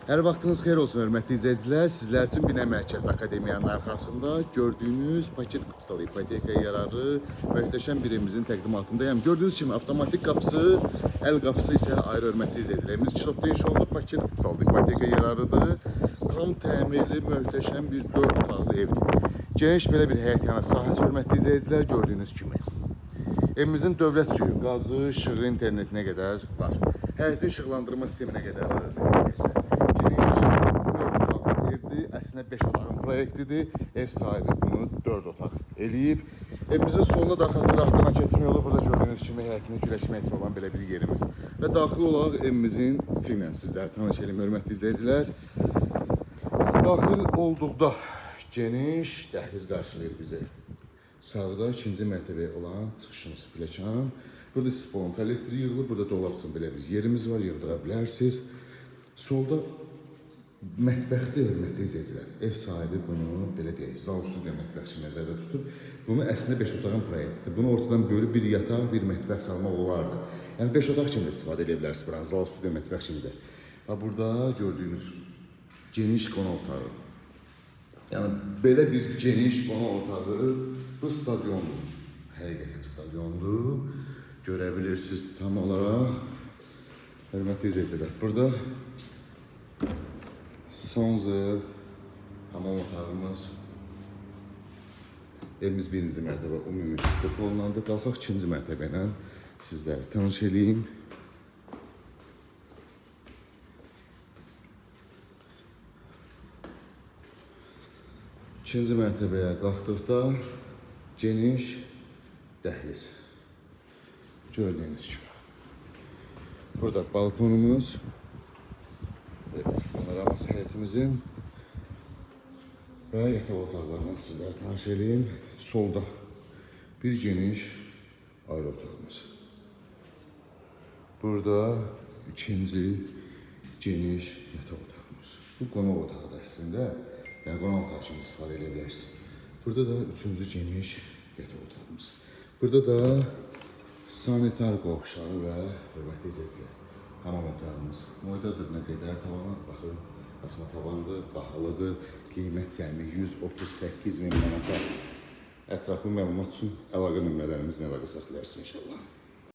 Hər vaxtınız xeyir olsun, hörmətli izləyicilər. Sizlər üçün Binə Mərkəz Akademiyanın arxasında gördüyünüz paket kupsalı ipoteka yararı möhtəşəm birimizin təqdimatındayım. Gördüyünüz kimi avtomatik qapısı, əl qapısı isə ayrı, hörmətli izləyicilərimiz. 2 topda inşallah paket kupsalı ipoteka yararıdır. Tam təmirli, möhtəşəm bir 4 otaqlı evdir. Geniş belə bir həyət yanı sahəsi, hörmətli izləyicilər, gördüyünüz kimi. Evimizin dövlət suyu, qazı, işığı, internetinə qədər var. Həyətin işıqlandırma sisteminə qədər var, hörmətli izləyicilər. Əslində 5 otağın proyektidir. Ev sahibi bunu 4 otaq eləyib. Evimizin soluna da arxası rahatına keçmək olur. Burada gördüyünüz kimi həyətini güləşmək üçün olan belə bir yerimiz. Və daxil olaraq evimizin içi ilə sizləri tanış edim, hörmətli izləyicilər. Daxil olduqda geniş dəhliz qarşılayır bizi. Sağda 2-ci mərtəbəyə olan çıxışımız pilləkən. Burada sifon kollektoru yığılır. Burada dolab üçün belə bir yerimiz var, yığdıra bilərsiniz. Solda mətbəxdə, hörmətli izləyicilər, ev sahibi bunu belə deyək, zal studiya mətbəxçi nəzərdə tutub. Bunu əslində 5 otağın proyektidir. Bunu ortadan bölüb bir yataq, bir mətbəx salmaq olardı. Yəni 5 otaq kimi də istifadə edə bilərsiniz buranı, zal studiya mətbəx kimi də. Və burada gördüyünüz geniş qonaq otağı. Yəni belə bir geniş qonaq otağı bu stadiondur. Həqiqətən stadiondur. Görə bilirsiniz tam olaraq. Hörmətli izləyicilər, burada Sonza hamam otağımız. Evimiz 1-ci mərtəbə ümumi istif olunandı. Qalxaq 2-ci mərtəbə ilə sizləri tanış edeyim. İkinci mərtəbəyə qalxdıqda geniş dəhliz. Gördüyünüz kimi. Burada balkonumuz. Panoraması həyətimizin və yataq otaqlarından sizləri tanış edeyim. Solda bir geniş ayrı otağımız. Burada ikinci geniş yataq otağımız. Bu qonaq otağıdır əslində. Yəni qonaq otağı kimi istifadə edə bilərsiniz. Burada da üçüncü geniş yataq otağımız. Burada da sanitar qovşağı və hörmətli izləyicilər, hamam otağımız. Moydadır nə qədər tavana baxın. Asma tavandır, bahalıdır. Qiymət cəmi 138.000 manata. Ətraflı məlumat üçün əlaqə nömrələrimiz əlaqə saxlayarsınız inşallah.